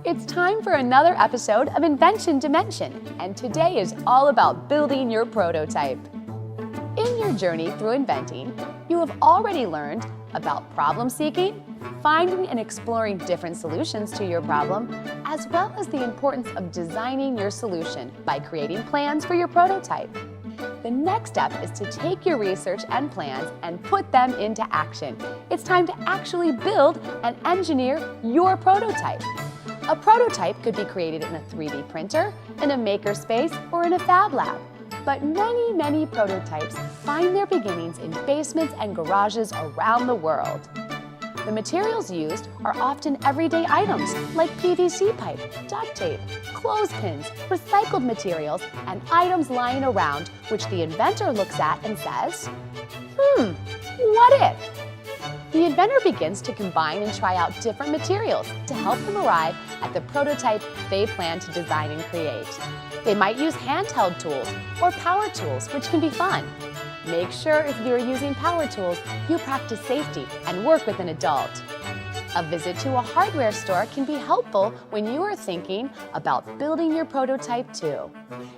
It's time for another episode of Invention Dimension, and today is all about building your prototype. In your journey through inventing, you have already learned about problem seeking, finding and exploring different solutions to your problem, as well as the importance of designing your solution by creating plans for your prototype. The next step is to take your research and plans and put them into action. It's time to actually build and engineer your prototype. A prototype could be created in a 3D printer, in a makerspace, or in a fab lab. But many prototypes find their beginnings in basements and garages around the world. The materials used are often everyday items like PVC pipe, duct tape, clothespins, recycled materials, and items lying around which the inventor looks at and says, what if? The inventor begins to combine and try out different materials to help them arrive at the prototype they plan to design and create. They might use handheld tools or power tools, which can be fun. Make sure if you're using power tools, you practice safety and work with an adult. A visit to a hardware store can be helpful when you are thinking about building your prototype too.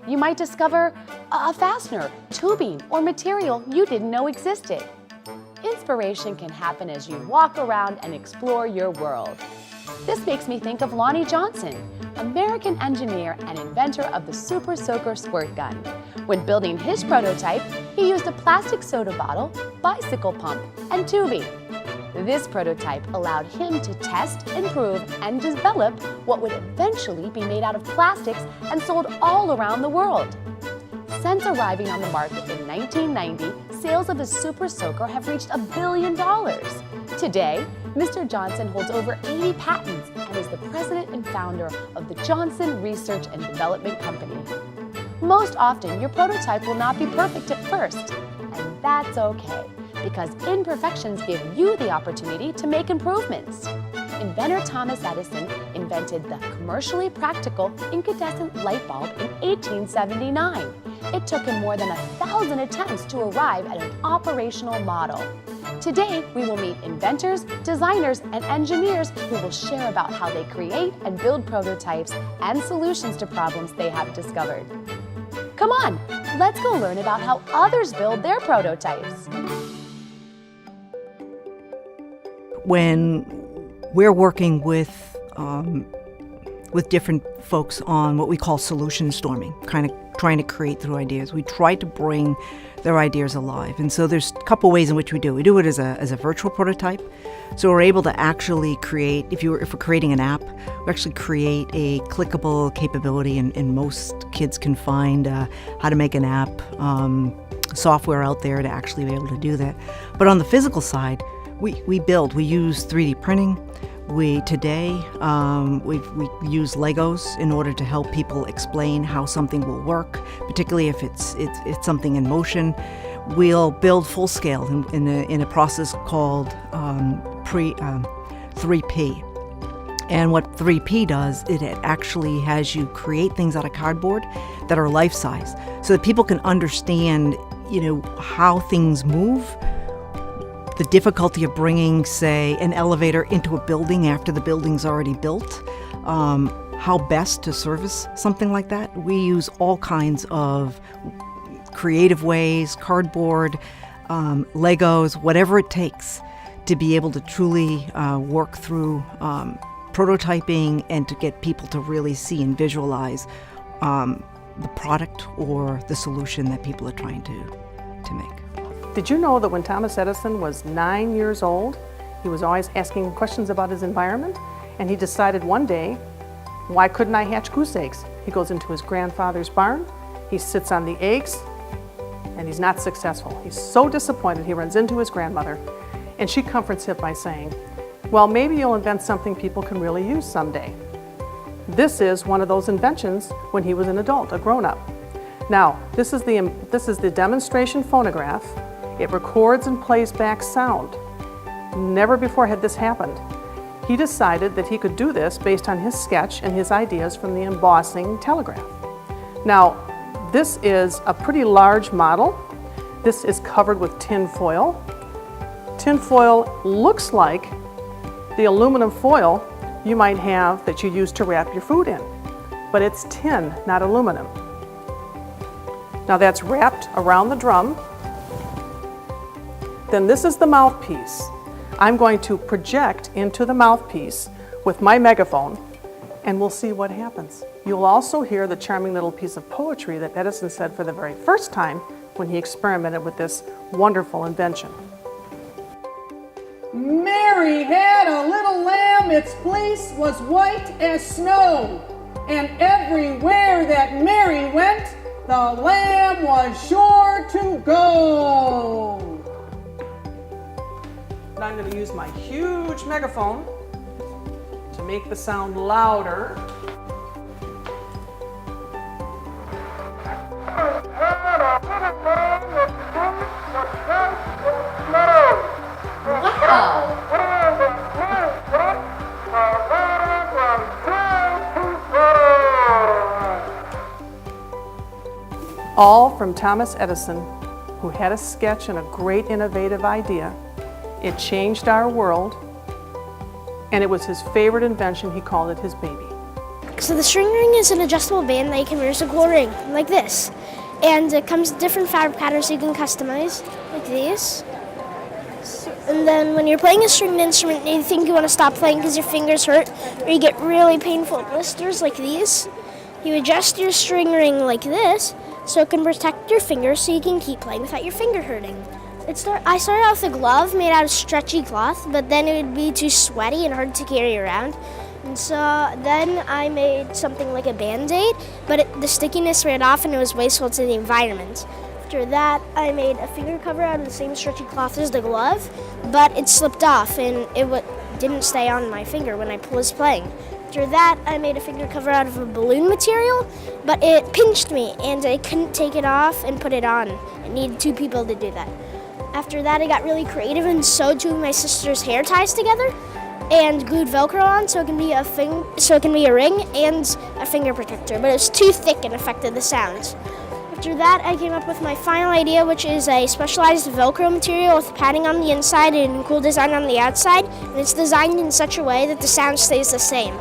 You might discover a fastener, tubing, or material you didn't know existed. Inspiration can happen as you walk around and explore your world. This makes me think of Lonnie Johnson, American engineer and inventor of the Super Soaker squirt gun. When building his prototype, he used a plastic soda bottle, bicycle pump, and tubing. This prototype allowed him to test, improve, and develop what would eventually be made out of plastics and sold all around the world. Since arriving on the market in 1990, sales of the Super Soaker have reached $1 billion. Today, Mr. Johnson holds over 80 patents and is the president and founder of the Johnson Research and Development Company. Most often, your prototype will not be perfect at first, and that's okay, because imperfections give you the opportunity to make improvements. Inventor Thomas Edison invented the commercially practical incandescent light bulb in 1879. It took him more than 1,000 attempts to arrive at an operational model. Today, we will meet inventors, designers, and engineers who will share about how they create and build prototypes and solutions to problems they have discovered. Come on, let's go learn about how others build their prototypes. When we're working with different folks on what we call solution storming, kind of trying to create through ideas. We try to bring their ideas alive. And so there's a couple ways in which we do. We do it as a virtual prototype. So we're able to actually create, if we're creating an app, we actually create a clickable capability, and most kids can find how to make an app, software out there to actually be able to do that. But on the physical side, we use 3D printing. We use Legos in order to help people explain how something will work, particularly if it's something in motion. We'll build full scale in a process called 3P. And what 3P does, it actually has you create things out of cardboard that are life size, so that people can understand, how things move. The difficulty of bringing, say, an elevator into a building after the building's already built, how best to service something like that. We use all kinds of creative ways, cardboard, Legos, whatever it takes to be able to truly work through prototyping and to get people to really see and visualize the product or the solution that people are trying to make. Did you know that when Thomas Edison was 9 years old, he was always asking questions about his environment? And he decided one day, why couldn't I hatch goose eggs? He goes into his grandfather's barn, he sits on the eggs, and he's not successful. He's so disappointed, he runs into his grandmother, and she comforts him by saying, well, maybe you'll invent something people can really use someday. This is one of those inventions when he was an adult, a grown-up. Now, this is the demonstration phonograph. It records and plays back sound. Never before had this happened. He decided that he could do this based on his sketch and his ideas from the embossing telegraph. Now, this is a pretty large model. This is covered with tin foil. Tin foil looks like the aluminum foil you might have that you use to wrap your food in, but it's tin, not aluminum. Now that's wrapped around the drum. Then this is the mouthpiece. I'm going to project into the mouthpiece with my megaphone, and we'll see what happens. You'll also hear the charming little piece of poetry that Edison said for the very first time when he experimented with this wonderful invention. Mary had a little lamb, its fleece was white as snow, and everywhere that Mary went, the lamb was sure to go. Now I'm going to use my huge megaphone to make the sound louder. All from Thomas Edison, who had a sketch and a great innovative idea. It changed our world, and it was his favorite invention. He called it his baby. So the string ring is an adjustable band that you can wear as a cool ring, like this. And it comes with different fabric patterns so you can customize, like these. And then when you're playing a stringed instrument and you think you want to stop playing because your fingers hurt, or you get really painful blisters like these, you adjust your string ring like this so it can protect your fingers so you can keep playing without your finger hurting. I started out with a glove made out of stretchy cloth, but then it would be too sweaty and hard to carry around. And so then I made something like a Band-Aid, but the stickiness ran off and it was wasteful to the environment. After that, I made a finger cover out of the same stretchy cloth as the glove, but it slipped off and it didn't stay on my finger when I was playing. After that, I made a finger cover out of a balloon material, but it pinched me and I couldn't take it off and put it on. I needed 2 people to do that. After that, I got really creative and sewed 2 of my sister's hair ties together and glued Velcro on so it can be a ring and a finger protector, but it was too thick and affected the sound. After that, I came up with my final idea, which is a specialized Velcro material with padding on the inside and a cool design on the outside, and it's designed in such a way that the sound stays the same.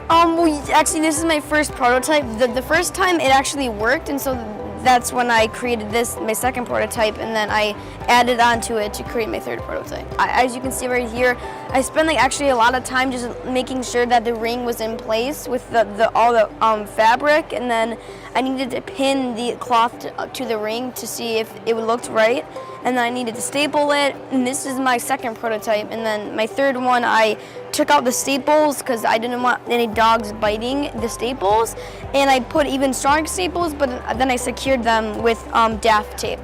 Well, actually, this is my first prototype. The first time it actually worked, and so that's when I created this, my second prototype, and then I added onto it to create my third prototype. As you can see right here, I spent actually a lot of time just making sure that the ring was in place with all the fabric, and then I needed to pin the cloth to the ring to see if it looked right, and then I needed to staple it, and this is my second prototype. And then my third one, I took out the staples because I didn't want any dogs biting the staples, and I put even stronger staples, but then I secured them with DAF tape.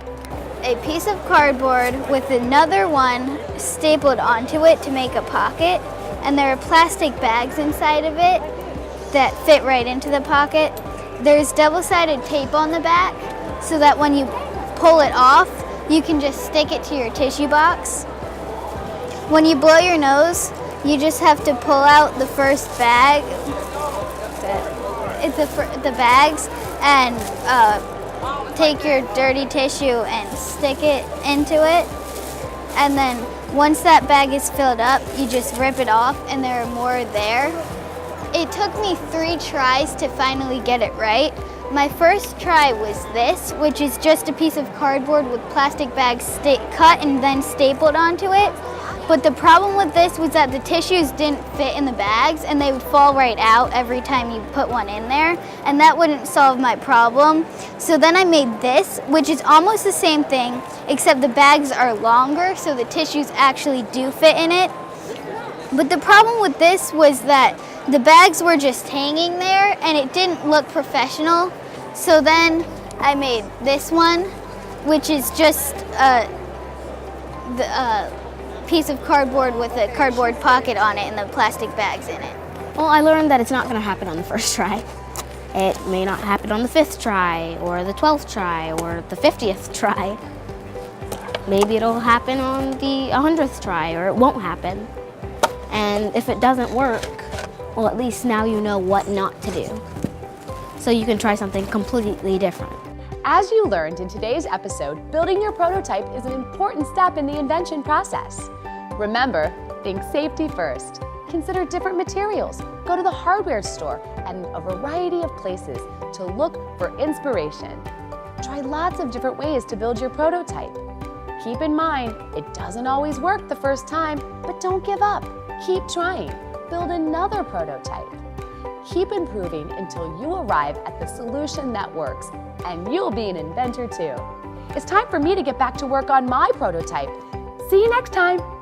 A piece of cardboard with another one stapled onto it to make a pocket, and there are plastic bags inside of it that fit right into the pocket. There's double-sided tape on the back so that when you pull it off, you can just stick it to your tissue box. When you blow your nose, you just have to pull out the first bag, the bags, and take your dirty tissue and stick it into it. And then once that bag is filled up, you just rip it off and there are more there. It took me 3 tries to finally get it right. My first try was this, which is just a piece of cardboard with plastic bags cut and then stapled onto it. But the problem with this was that the tissues didn't fit in the bags and they would fall right out every time you put one in there, and that wouldn't solve my problem. So then I made this, which is almost the same thing, except the bags are longer so the tissues actually do fit in it. But the problem with this was that the bags were just hanging there and it didn't look professional. So then I made this one, which is just the piece of cardboard with a cardboard pocket on it and the plastic bags in it. Well, I learned that it's not going to happen on the first try. It may not happen on the 5th try, or the 12th try, or the 50th try. Maybe it'll happen on the 100th try, or it won't happen. And if it doesn't work, well, at least now you know what not to do. So you can try something completely different. As you learned in today's episode, building your prototype is an important step in the invention process. Remember, think safety first. Consider different materials. Go to the hardware store and a variety of places to look for inspiration. Try lots of different ways to build your prototype. Keep in mind, it doesn't always work the first time, but don't give up. Keep trying. Build another prototype. Keep improving until you arrive at the solution that works, and you'll be an inventor too. It's time for me to get back to work on my prototype. See you next time.